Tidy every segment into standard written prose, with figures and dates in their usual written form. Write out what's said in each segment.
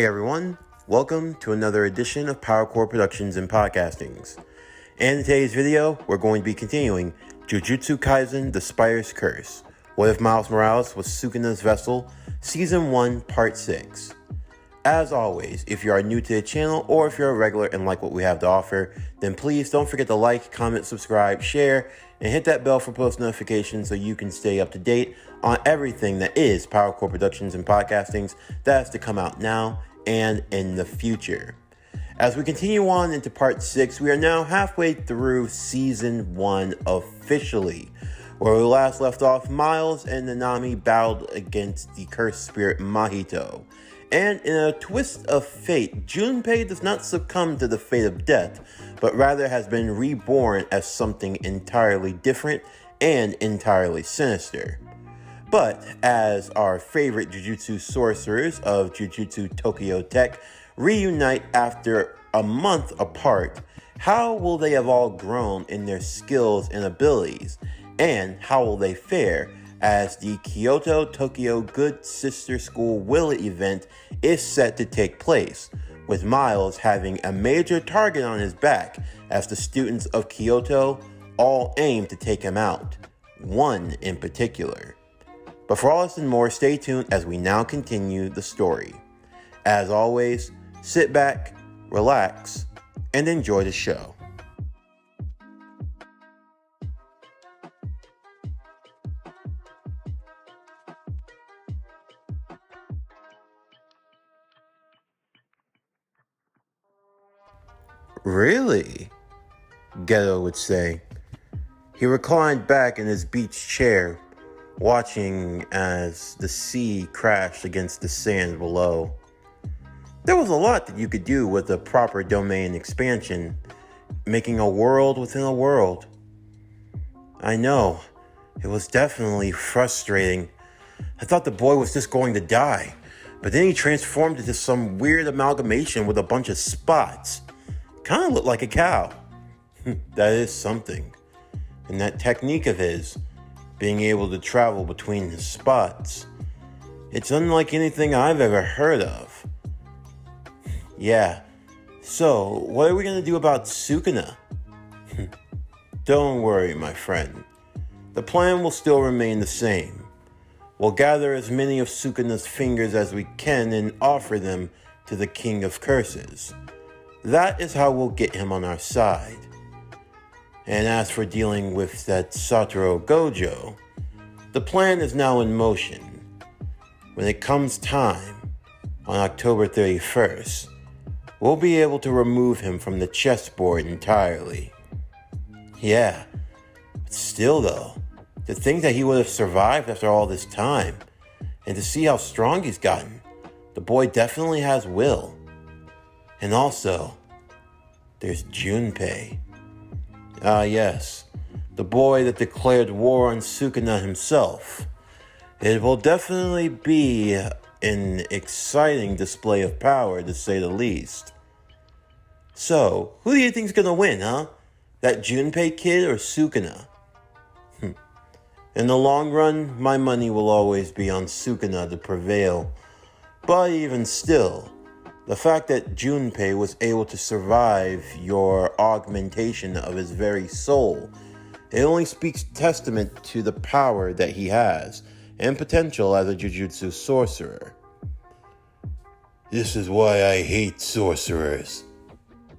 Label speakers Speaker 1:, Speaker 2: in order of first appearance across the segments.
Speaker 1: Hey everyone, welcome to another edition of PowerCore Productions and Podcastings. And in today's video, we're going to be continuing Jujutsu Kaisen, The Spire's Curse. What if Miles Morales was Sukuna's vessel? Season 1, Part 6. As always, if you are new to the channel or if you're a regular and like what we have to offer, then please don't forget to like, comment, subscribe, share, and hit that bell for post notifications so you can stay up to date on everything that is PowerCore Productions and Podcastings that's to come out now and in the future. As we continue on into Part 6, we are now halfway through Season 1 officially. Where we last left off, Miles and Nanami battled against the cursed spirit Mahito. And in a twist of fate, Junpei does not succumb to the fate of death, but rather has been reborn as something entirely different and entirely sinister. But as our favorite Jujutsu sorcerers of Jujutsu Tokyo Tech reunite after a month apart, how will they have all grown in their skills and abilities? And how will they fare as the Kyoto Tokyo Good Sister School Will event is set to take place, with Miles having a major target on his back as the students of Kyoto all aim to take him out, one in particular. But for all this and more, stay tuned as we now continue the story. As always, sit back, relax, and enjoy the show. Really? Geto would say. He reclined back in his beach chair, watching as the sea crashed against the sand below. There was a lot that you could do with a proper domain expansion, making a world within a world. I know, it was definitely frustrating. I thought the boy was just going to die, but then he transformed into some weird amalgamation with a bunch of spots. Kind of looked like a cow. That is something. And that technique of his, being able to travel between his spots, it's unlike anything I've ever heard of. Yeah, so what are we going to do about Sukuna? Don't worry, my friend. The plan will still remain the same. We'll gather as many of Sukuna's fingers as we can and offer them to the King of Curses. That is how we'll get him on our side. And as for dealing with that Satoru Gojo, the plan is now in motion. When it comes time, on October 31st, we'll be able to remove him from the chessboard entirely. Yeah, but still though, to think that he would have survived after all this time, and to see how strong he's gotten, the boy definitely has will. And also, there's Junpei. Ah yes, the boy that declared war on Sukuna himself. It will definitely be an exciting display of power, to say the least. So, who do you think's gonna win, huh? That Junpei kid or Sukuna? In the long run, my money will always be on Sukuna to prevail. But even still, the fact that Junpei was able to survive your augmentation of his very soul, it only speaks testament to the power that he has and potential as a Jujutsu sorcerer. This is why I hate sorcerers.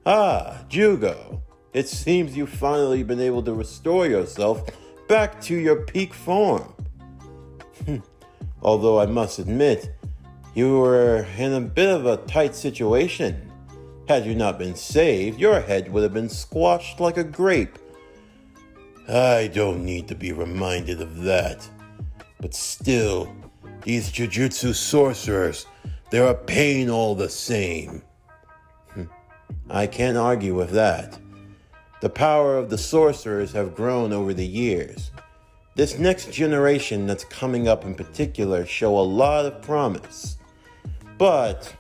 Speaker 1: Ah, Jugo, it seems you've finally been able to restore yourself back to your peak form. Although I must admit, you were in a bit of a tight situation. Had you not been saved, your head would have been squashed like a grape. I don't need to be reminded of that. But still, these Jujutsu sorcerers, they're a pain all the same. I can't argue with that. The power of the sorcerers have grown over the years. This next generation that's coming up in particular show a lot of promise. But,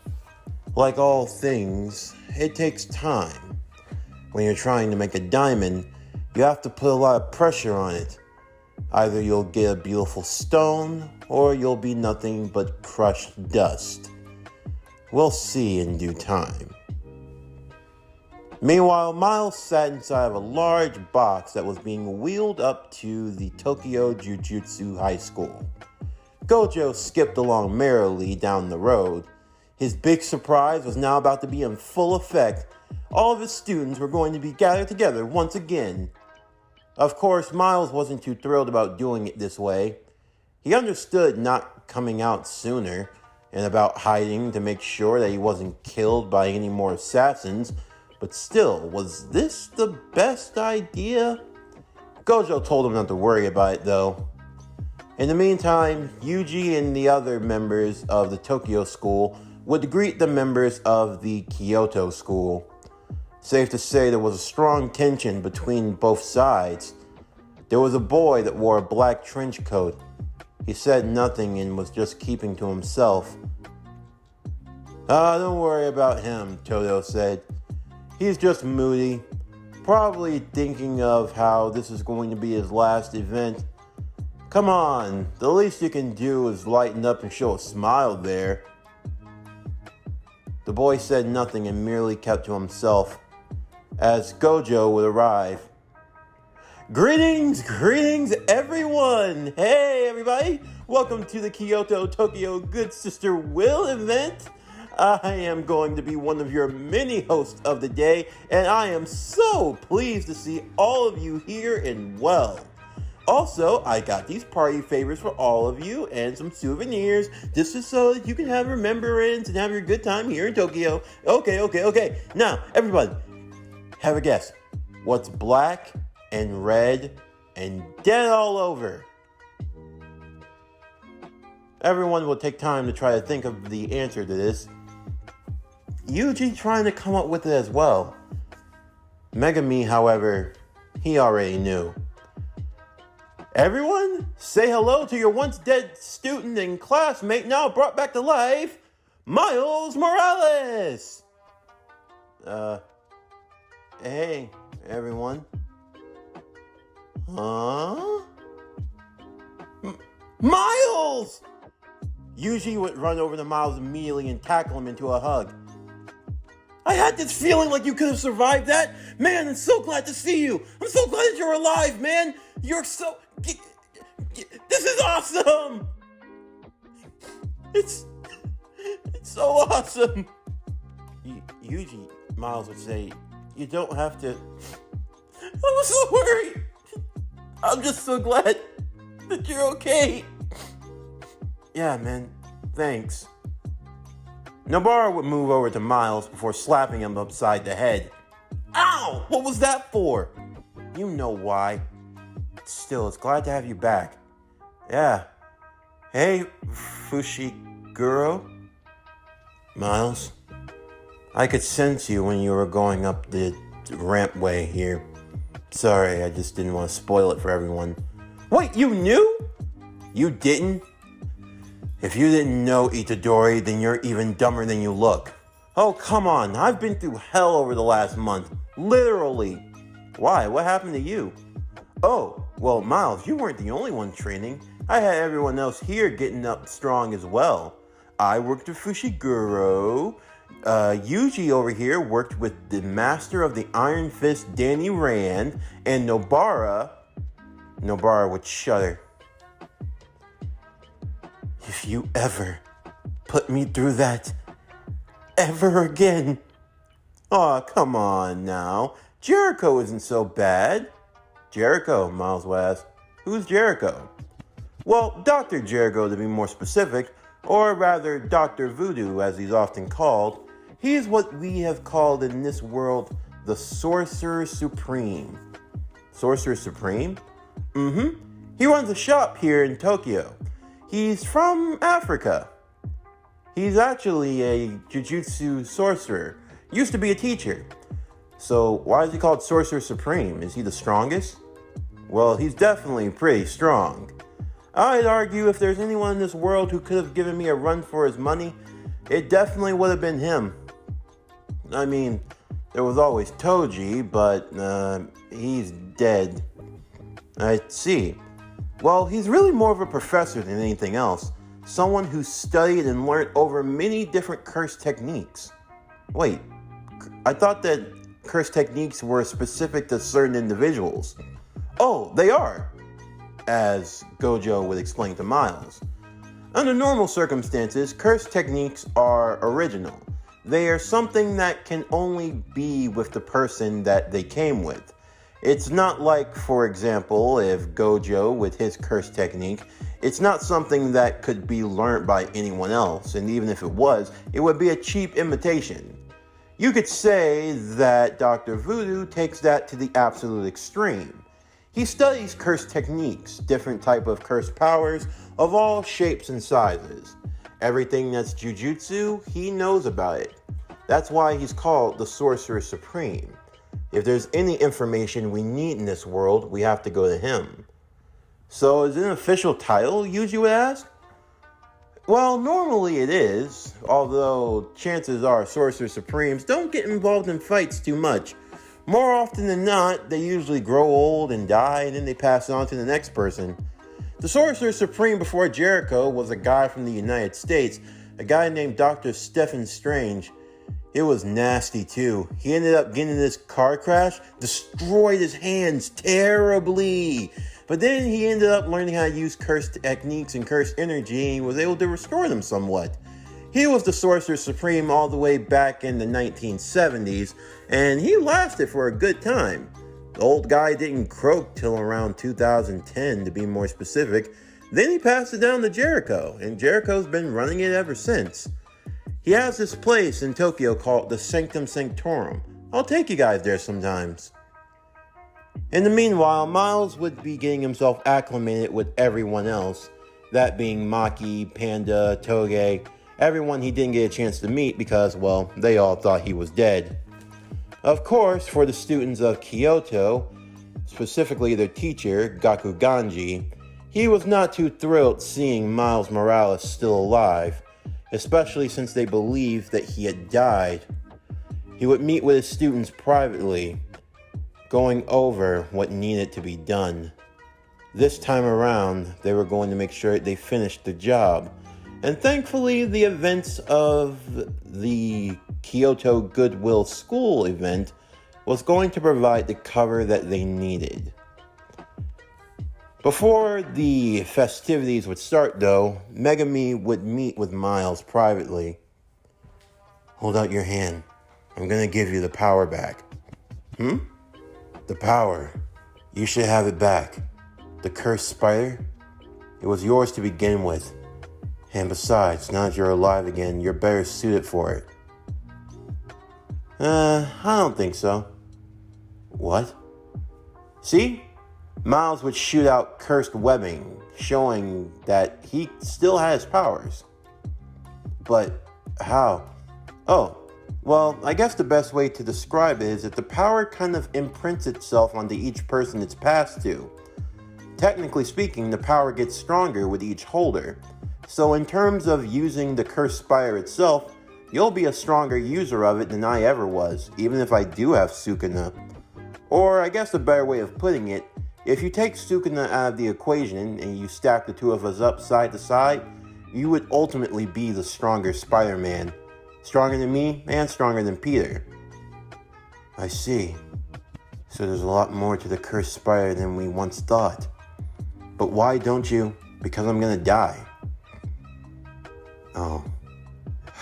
Speaker 1: like all things, it takes time. When you're trying to make a diamond, you have to put a lot of pressure on it. Either you'll get a beautiful stone, or you'll be nothing but crushed dust. We'll see in due time. Meanwhile, Miles sat inside of a large box that was being wheeled up to the Tokyo Jujutsu High School. Gojo skipped along merrily down the road. His big surprise was now about to be in full effect. All of his students were going to be gathered together once again. Of course, Miles wasn't too thrilled about doing it this way. He understood not coming out sooner and about hiding to make sure that he wasn't killed by any more assassins. But still, was this the best idea? Gojo told him not to worry about it though. In the meantime, Yuji and the other members of the Tokyo school would greet the members of the Kyoto school. Safe to say there was a strong tension between both sides. There was a boy that wore a black trench coat. He said nothing and was just keeping to himself. Don't worry about him, Todo said. He's just moody, probably thinking of how this is going to be his last event. Come on, the least you can do is lighten up and show a smile there. The boy said nothing and merely kept to himself as Gojo would arrive. Greetings everyone! Hey everybody! Welcome to the Kyoto Tokyo Good Sister Will event. I am going to be one of your many hosts of the day, and I am so pleased to see all of you here and well. Also, I got these party favors for all of you and some souvenirs, just so that you can have remembrance and have your good time here in Tokyo. Okay. Now, everybody, have a guess. What's black and red and dead all over? Everyone will take time to try to think of the answer to this. Yuji trying to come up with it as well. Megami, however, he already knew. Everyone, say hello to your once dead student and classmate now brought back to life, Miles Morales! Hey, everyone. Huh? Miles! Yuji would run over to Miles immediately and tackle him into a hug. I had this feeling like you could have survived that. Man, I'm so glad to see you. I'm so glad that you're alive, man. You're so... This is awesome. It's so awesome. Yuji, Miles would say, you don't have to... I was so worried. I'm just so glad that you're okay. Yeah, man. Thanks. Nobara would move over to Miles before slapping him upside the head. Ow! What was that for? You know why. Still, it's glad to have you back. Yeah. Hey, Fushiguro. Miles. I could sense you when you were going up the rampway here. Sorry, I just didn't want to spoil it for everyone. Wait, you knew? You didn't? If you didn't know Itadori, then you're even dumber than you look. Oh, come on. I've been through hell over the last month. Literally. Why? What happened to you? Oh, well, Miles, you weren't the only one training. I had everyone else here getting up strong as well. I worked with Fushiguro. Yuji over here worked with the master of the Iron Fist, Danny Rand, and Nobara would shudder. If you ever put me through that ever again. Aw, come on now. Jericho isn't so bad. Jericho, Miles would ask. Who's Jericho? Well, Dr. Jericho to be more specific, or rather Dr. Voodoo as he's often called. He's what we have called in this world the Sorcerer Supreme. Sorcerer Supreme? He runs a shop here in Tokyo. He's from Africa. He's actually a Jujutsu sorcerer. Used to be a teacher. So why is he called Sorcerer Supreme? Is he the strongest? Well, he's definitely pretty strong. I'd argue if there's anyone in this world who could have given me a run for his money, it definitely would have been him. I mean, there was always Toji, but he's dead. I see. Well, he's really more of a professor than anything else. someone who studied and learned over many different curse techniques. Wait, I thought that curse techniques were specific to certain individuals. Oh, they are, as Gojo would explain to Miles. Under normal circumstances, curse techniques are original. They are something that can only be with the person that they came with. It's not like, for example, if Gojo with his curse technique, it's not something that could be learned by anyone else, and even if it was, it would be a cheap imitation. You could say that Dr. Voodoo takes that to the absolute extreme. He studies curse techniques, different type of curse powers of all shapes and sizes. Everything that's Jujutsu, he knows about it. That's why he's called the Sorcerer Supreme. If there's any information we need in this world, we have to go to him. So is it an official title, you would ask? Well, normally it is, although chances are Sorcerer Supremes don't get involved in fights too much. More often than not, they usually grow old and die, and then they pass it on to the next person. The Sorcerer Supreme before Jericho was a guy from the United States, a guy named Dr. Stephen Strange. It was nasty too. He ended up getting in this car crash, destroyed his hands terribly. But then he ended up learning how to use cursed techniques and cursed energy and was able to restore them somewhat. He was the Sorcerer Supreme all the way back in the 1970s, and he lasted for a good time. The old guy didn't croak till around 2010 to be more specific. Then he passed it down to Jericho, and Jericho's been running it ever since. He has this place in Tokyo called the Sanctum Sanctorum. I'll take you guys there sometimes. In the meanwhile, Miles would be getting himself acclimated with everyone else, that being Maki, Panda, Toge, everyone he didn't get a chance to meet because, well, they all thought he was dead. Of course, for the students of Kyoto, specifically their teacher, Gakuganji, he was not too thrilled seeing Miles Morales still alive, especially since they believed that he had died. He would meet with his students privately, going over what needed to be done. This time around, they were going to make sure they finished the job, and thankfully the events of the Kyoto Goodwill School event was going to provide the cover that they needed. Before the festivities would start, though, Megami would meet with Miles privately. Hold out your hand. I'm gonna give you the power back. The power. You should have it back. The cursed spider? It was yours to begin with. And besides, now that you're alive again, you're better suited for it. I don't think so. What? See? Miles would shoot out cursed webbing, showing that he still has powers. But how? Oh, well, I guess the best way to describe it is that the power kind of imprints itself onto each person it's passed to. Technically speaking, the power gets stronger with each holder. So in terms of using the cursed spire itself, you'll be a stronger user of it than I ever was, even if I do have Sukuna. Or I guess a better way of putting it, if you take Sukuna out of the equation and you stack the two of us up side to side, you would ultimately be the stronger Spider-Man. Stronger than me and stronger than Peter. I see. So there's a lot more to the cursed spider than we once thought. But why don't you? Because I'm gonna die. Oh.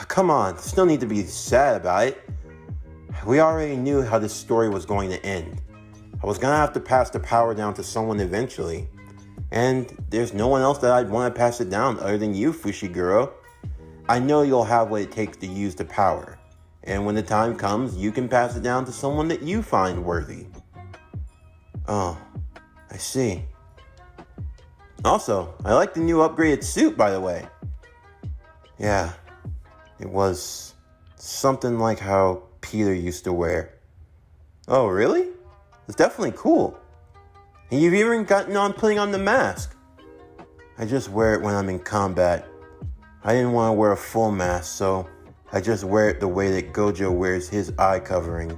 Speaker 1: Come on, still need to be sad about it. We already knew how this story was going to end. I was gonna have to pass the power down to someone eventually. And there's no one else that I'd want to pass it down other than you, Fushiguro. I know you'll have what it takes to use the power. And when the time comes, you can pass it down to someone that you find worthy. Oh, I see. Also, I like the new upgraded suit, by the way. Yeah, it was something like how Peter used to wear. Oh, really? It's definitely cool. And you've even gotten on putting on the mask. I just wear it when I'm in combat. I didn't want to wear a full mask, so I just wear it the way that Gojo wears his eye covering.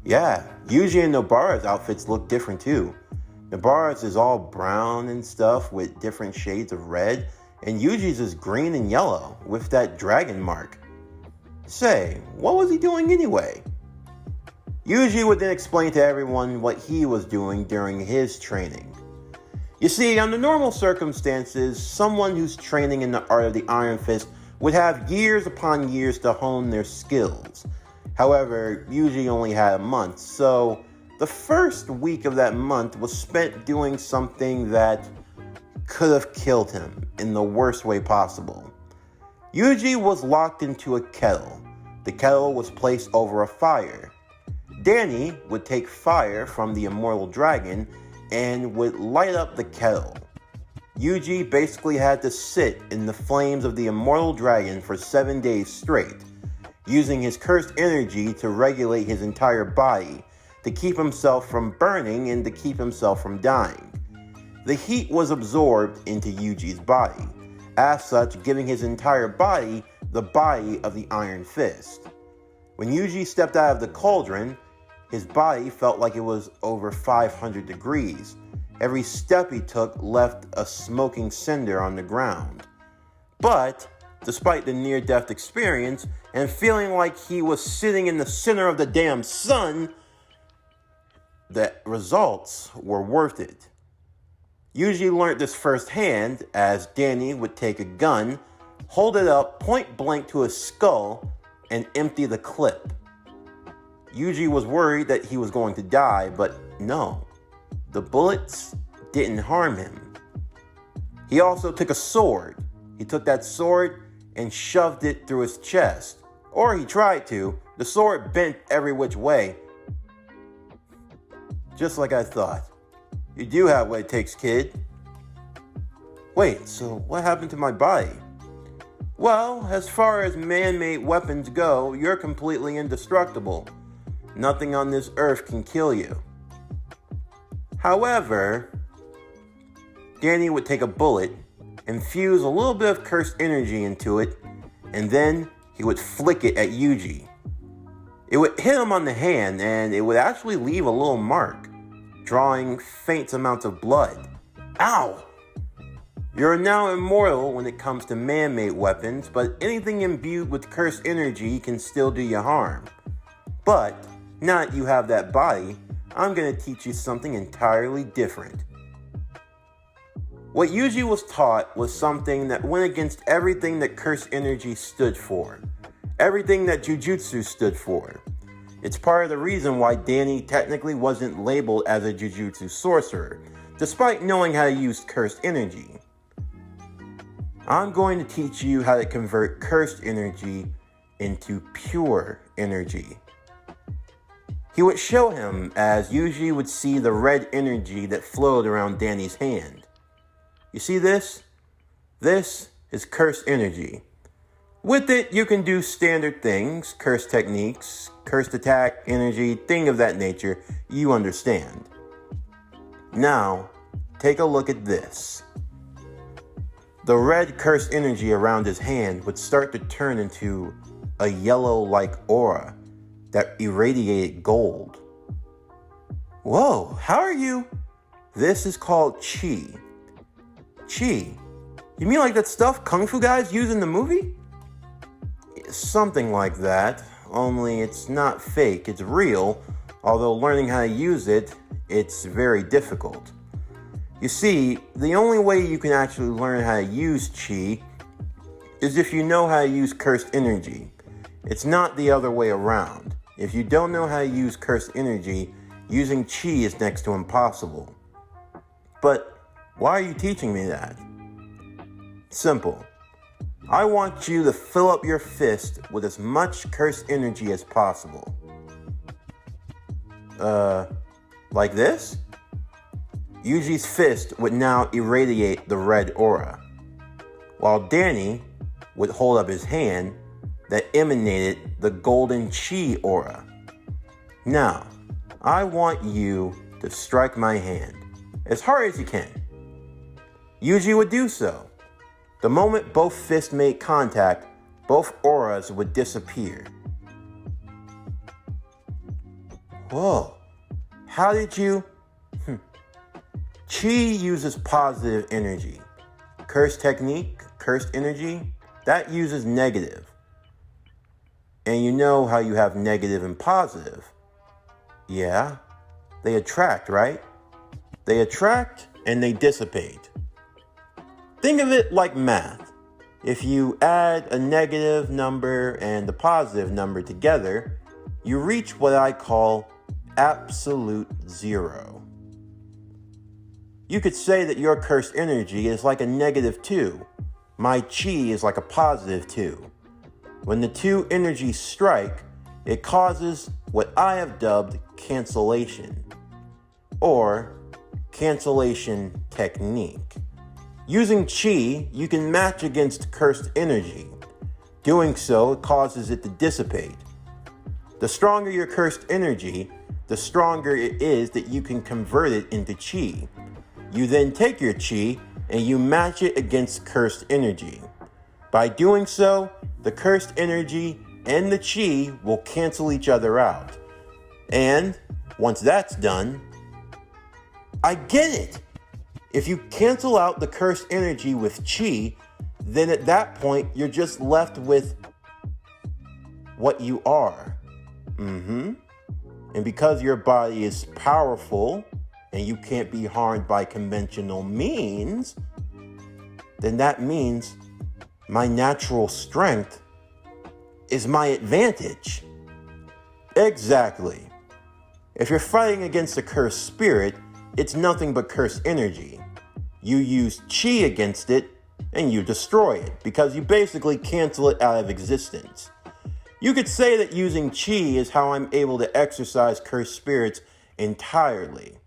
Speaker 1: Yeah, Yuji and Nobara's outfits look different too. Nobara's is all brown and stuff with different shades of red, and Yuji's is green and yellow with that dragon mark. Say, what was he doing anyway? Yuji would then explain to everyone what he was doing during his training. You see, under normal circumstances, someone who's training in the art of the Iron Fist would have years upon years to hone their skills. However, Yuji only had a month, so the first week of that month was spent doing something that could have killed him in the worst way possible. Yuji was locked into a kettle. The kettle was placed over a fire. Danny would take fire from the immortal dragon and would light up the kettle. Yuji basically had to sit in the flames of the immortal dragon for 7 days straight, using his cursed energy to regulate his entire body, to keep himself from burning and to keep himself from dying. The heat was absorbed into Yuji's body, as such giving his entire body the body of the Iron Fist. When Yuji stepped out of the cauldron, his body felt like it was over 500 degrees. Every step he took left a smoking cinder on the ground. But, despite the near-death experience, and feeling like he was sitting in the center of the damn sun, the results were worth it. Yuji learned this firsthand as Danny would take a gun, hold it up point blank to his skull, and empty the clip. Yuji was worried that he was going to die, but no. The bullets didn't harm him. He also took a sword. He took that sword and shoved it through his chest. Or he tried to. The sword bent every which way. Just like I thought. You do have what it takes, kid. Wait, so what happened to my body? Well, as far as man-made weapons go, you're completely indestructible. Nothing on this earth can kill you. However, Danny would take a bullet, infuse a little bit of cursed energy into it, and then he would flick it at Yuji. It would hit him on the hand, and it would actually leave a little mark, drawing faint amounts of blood. Ow! You're now immortal when it comes to man-made weapons, but anything imbued with cursed energy can still do you harm. But, now that you have that body, I'm going to teach you something entirely different. What Yuji was taught was something that went against everything that cursed energy stood for. Everything that Jujutsu stood for. It's part of the reason why Danny technically wasn't labeled as a Jujutsu sorcerer, despite knowing how to use cursed energy. I'm going to teach you how to convert cursed energy into pure energy. He would show him as Yuji would see the red energy that flowed around Danny's hand. You see this? This is cursed energy. With it, you can do standard things, cursed techniques, cursed attack, energy, thing of that nature, you understand. Now, take a look at this. The red cursed energy around his hand would start to turn into a yellow-like aura that irradiated gold. Whoa, how are you? This is called chi. Chi? You mean like that stuff Kung Fu guys use in the movie? Something like that, only it's not fake, it's real, although learning how to use it, it's very difficult. You see, the only way you can actually learn how to use chi is if you know how to use cursed energy. It's not the other way around. If you don't know how to use cursed energy, using chi is next to impossible. But why are you teaching me that? Simple. I want you to fill up your fist with as much cursed energy as possible. Like this? Yuji's fist would now irradiate the red aura, while Danny would hold up his hand that emanated the golden chi aura. Now, I want you to strike my hand as hard as you can. Yuji would do so. The moment both fists made contact, both auras would disappear. Whoa, how did you? Chi uses positive energy. Curse technique, cursed energy, that uses negative. And you know how you have negative and positive. Yeah, they attract, right? They attract and they dissipate. Think of it like math. If you add a negative number and a positive number together, you reach what I call absolute zero. You could say that your cursed energy is like a -2. My chi is like a +2. When the two energies strike, it causes what I have dubbed cancellation, or cancellation technique. Using chi, you can match against cursed energy. Doing so, it causes it to dissipate. The stronger your cursed energy, the stronger it is that you can convert it into chi. You then take your chi and you match it against cursed energy. By doing so, the cursed energy and the chi will cancel each other out. And once that's done, I get it. If you cancel out the cursed energy with chi, then at that point, you're just left with what you are. And because your body is powerful and you can't be harmed by conventional means, then that means my natural strength is my advantage. Exactly. If you're fighting against a cursed spirit, it's nothing but cursed energy. You use chi against it and you destroy it because you basically cancel it out of existence. You could say that using chi is how I'm able to exorcise cursed spirits entirely.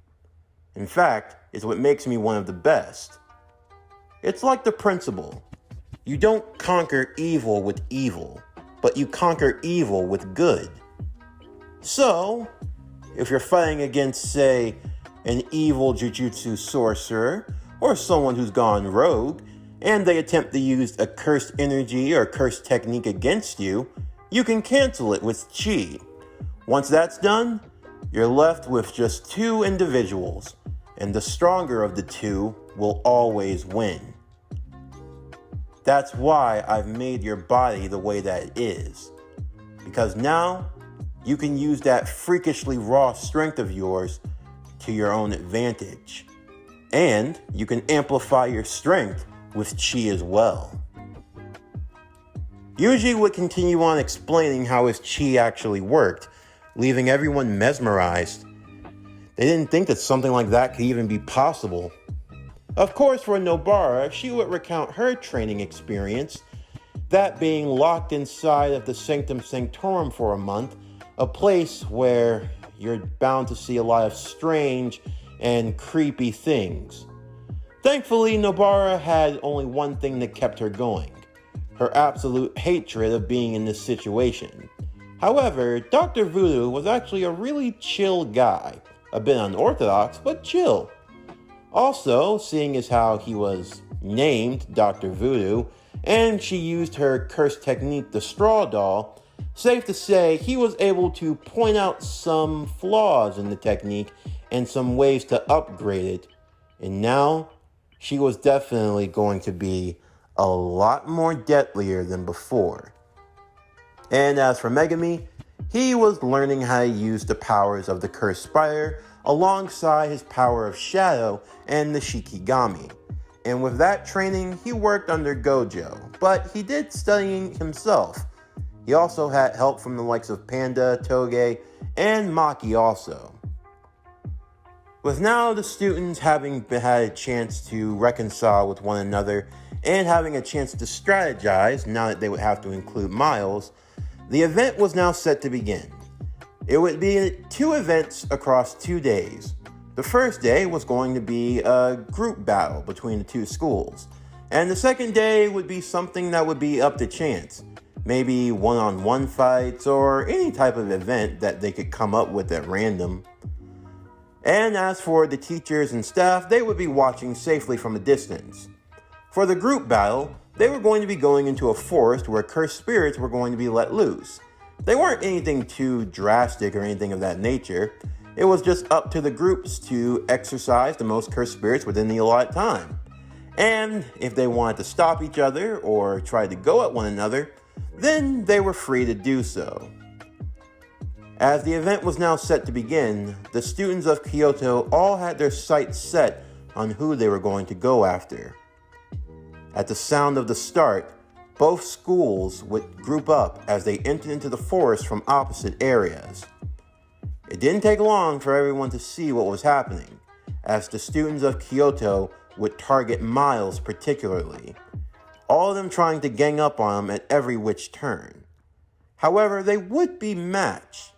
Speaker 1: In fact, it's what makes me one of the best. It's like the principle. You don't conquer evil with evil, but you conquer evil with good. So, if you're fighting against, say, an evil Jujutsu sorcerer, or someone who's gone rogue, and they attempt to use a cursed energy or cursed technique against you, you can cancel it with chi. Once that's done, you're left with just two individuals, and the stronger of the two will always win. That's why I've made your body the way that it is. Because now, you can use that freakishly raw strength of yours to your own advantage. And you can amplify your strength with chi as well. Usually would continue on explaining how his chi actually worked, leaving everyone mesmerized. They didn't think that something like that could even be possible. Of course, for Nobara, she would recount her training experience, that being locked inside of the Sanctum Sanctorum for a month, a place where you're bound to see a lot of strange and creepy things. Thankfully, Nobara had only one thing that kept her going: her absolute hatred of being in this situation. However, Dr. Voodoo was actually a really chill guy, a bit unorthodox, but chill. Also, seeing as how he was named Dr. Voodoo, and she used her cursed technique, the Straw Doll, safe to say he was able to point out some flaws in the technique and some ways to upgrade it. And now, she was definitely going to be a lot more deadlier than before. And as for Megami, he was learning how to use the powers of the Cursed Spider alongside his power of Shadow and the Shikigami. And with that training, he worked under Gojo, but he did studying himself. He also had help from the likes of Panda, Toge, and Maki also. With now the students having had a chance to reconcile with one another and having a chance to strategize, now that they would have to include Miles, the event was now set to begin. It would be 2 events across 2 days. The first day was going to be a group battle between the 2 schools, and the second day would be something that would be up to chance. Maybe one-on-one fights or any type of event that they could come up with at random. And as for the teachers and staff, they would be watching safely from a distance. For the group battle, they were going to be going into a forest where cursed spirits were going to be let loose. They weren't anything too drastic or anything of that nature. It was just up to the groups to exorcise the most cursed spirits within the allotted time. And if they wanted to stop each other or try to go at one another, then they were free to do so. As the event was now set to begin, the students of Kyoto all had their sights set on who they were going to go after. At the sound of the start, both schools would group up as they entered into the forest from opposite areas. It didn't take long for everyone to see what was happening, as the students of Kyoto would target Miles particularly, all of them trying to gang up on him at every which turn. However, they would be matched.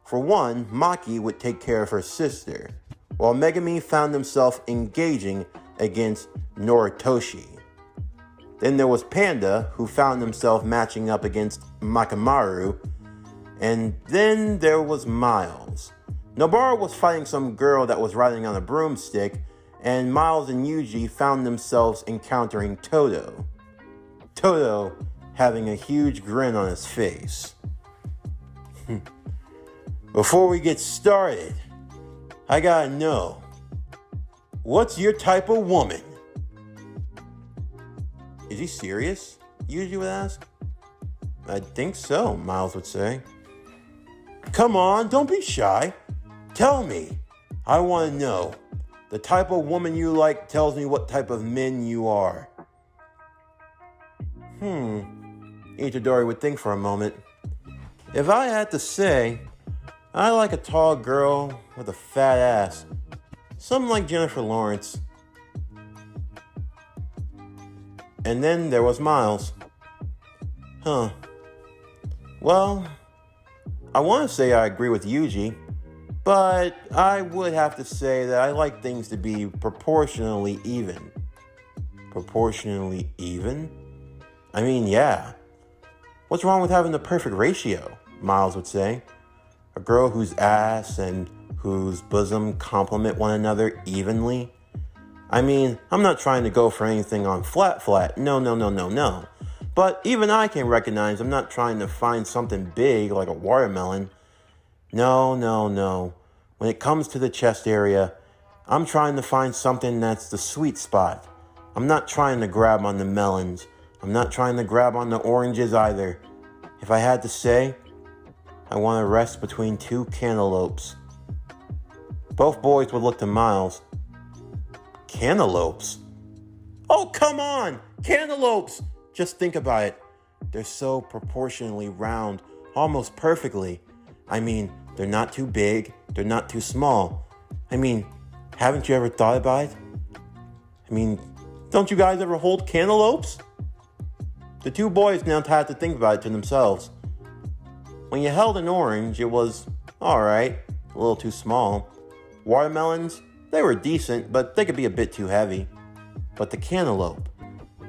Speaker 1: For one, Maki would take care of her sister, while Megumi found himself engaging against Noritoshi. Then there was Panda, who found himself matching up against Makamaru, and then there was Miles. Nobara was fighting some girl that was riding on a broomstick, and Miles and Yuji found themselves encountering Todo. Todo having a huge grin on his face. Before we get started, I gotta know, what's your type of woman? Is he serious? Yuji would ask. I think so, Miles would say. Come on, don't be shy. Tell me. I want to know. The type of woman you like tells me what type of men you are. Itadori would think for a moment. If I had to say, I like a tall girl with a fat ass. Something like Jennifer Lawrence. And then there was Miles. Well, I want to say I agree with Yuji, but I would have to say that I like things to be proportionally even. Proportionally even? I mean, yeah. What's wrong with having the perfect ratio? Miles would say. A girl whose ass and whose bosom complement one another evenly. I mean, I'm not trying to go for anything on flat. No. But even I can recognize I'm not trying to find something big like a watermelon. No. When it comes to the chest area, I'm trying to find something that's the sweet spot. I'm not trying to grab on the melons. I'm not trying to grab on the oranges either. If I had to say, I want to rest between two cantaloupes. Both boys would look to Miles. Cantaloupes? Oh, come on! Cantaloupes! Just think about it. They're so proportionally round, almost perfectly. I mean, they're not too big, they're not too small. I mean, haven't you ever thought about it? I mean, don't you guys ever hold cantaloupes? The two boys now had to think about it to themselves. When you held an orange, it was alright, a little too small. Watermelons, they were decent, but they could be a bit too heavy. But the cantaloupe,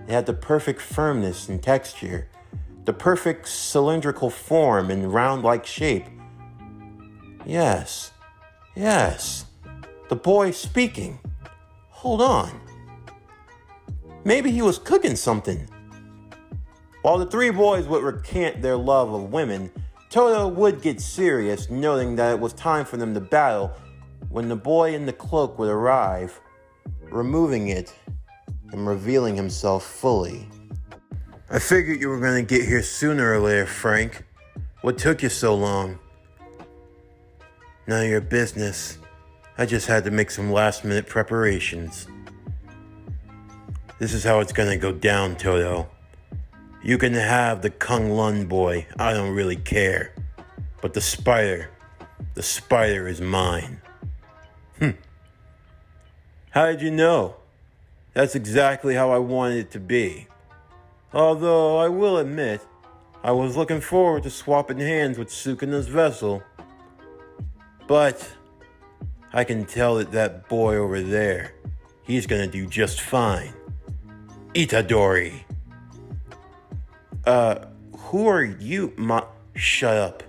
Speaker 1: it had the perfect firmness and texture, the perfect cylindrical form and round-like shape. Yes, the boy speaking. Hold on. Maybe he was cooking something. While the three boys would recant their love of women, Todo would get serious, noting that it was time for them to battle when the boy in the cloak would arrive, removing it and revealing himself fully. I figured you were going to get here sooner or later, Frank. What took you so long? None of your business. I just had to make some last-minute preparations. This is how it's going to go down, Todo. You can have the Kung Lun boy, I don't really care. But the spider is mine. How did you know? That's exactly how I wanted it to be. Although, I will admit, I was looking forward to swapping hands with Sukuna's vessel. But, I can tell that boy over there, he's gonna do just fine. Itadori. Who are you, Shut up.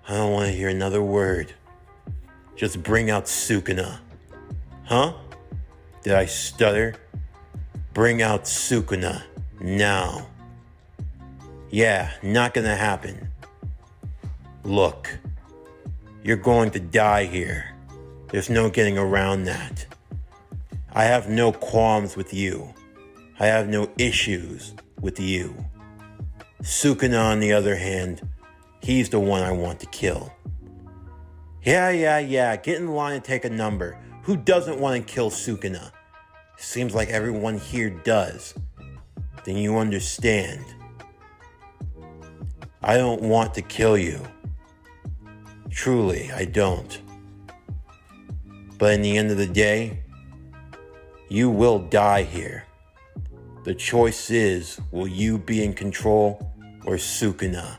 Speaker 1: I don't want to hear another word. Just bring out Sukuna. Huh? Did I stutter? Bring out Sukuna. Now. Yeah, not gonna happen. Look. You're going to die here. There's no getting around that. I have no qualms with you. I have no issues with you. Sukuna, on the other hand, he's the one I want to kill. Yeah, get in line and take a number. Who doesn't want to kill Sukuna? Seems like everyone here does. Then you understand. I don't want to kill you. Truly, I don't. But in the end of the day, you will die here. The choice is, will you be in control or Sukuna?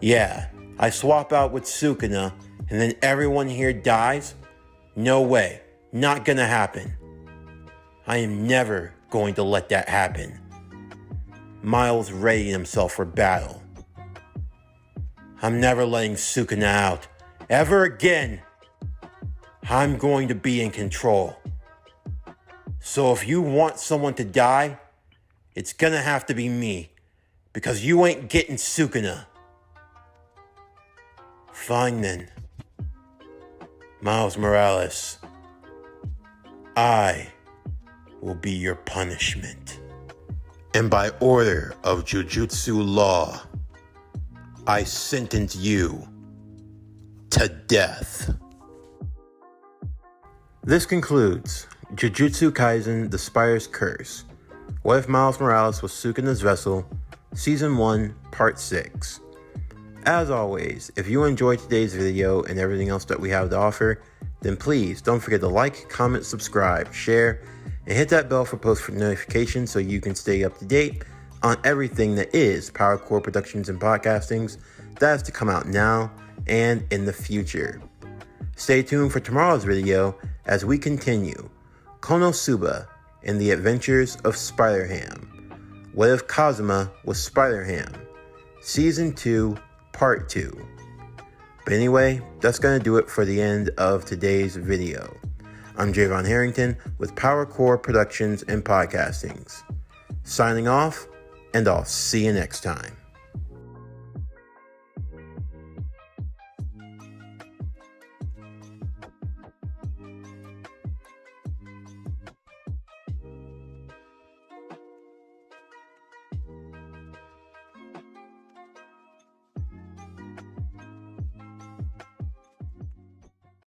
Speaker 1: Yeah, I swap out with Sukuna and then everyone here dies? No way, not gonna happen. I am never going to let that happen. Miles readying himself for battle. I'm never letting Sukuna out, ever again. I'm going to be in control. So if you want someone to die, it's gonna have to be me, because you ain't getting Sukuna. Fine then. Miles Morales, I will be your punishment. And by order of Jujutsu law, I sentence you to death. This concludes Jujutsu Kaisen, The Spire's Curse. What if Miles Morales was Sukuna's vessel? Season 1, Part 6. As always, if you enjoyed today's video and everything else that we have to offer, then please don't forget to like, comment, subscribe, share, and hit that bell for post notifications so you can stay up to date on everything that is PowerCore Productions and Podcastings that is to come out now and in the future. Stay tuned for tomorrow's video as we continue Konosuba and the Adventures of Spider-Ham. What if Kazuma was Spider-Ham? Season 2, Part 2. But anyway, that's going to do it for the end of today's video. I'm Javon Harrington with PowerCore Productions and Podcastings. Signing off, and I'll see you next time.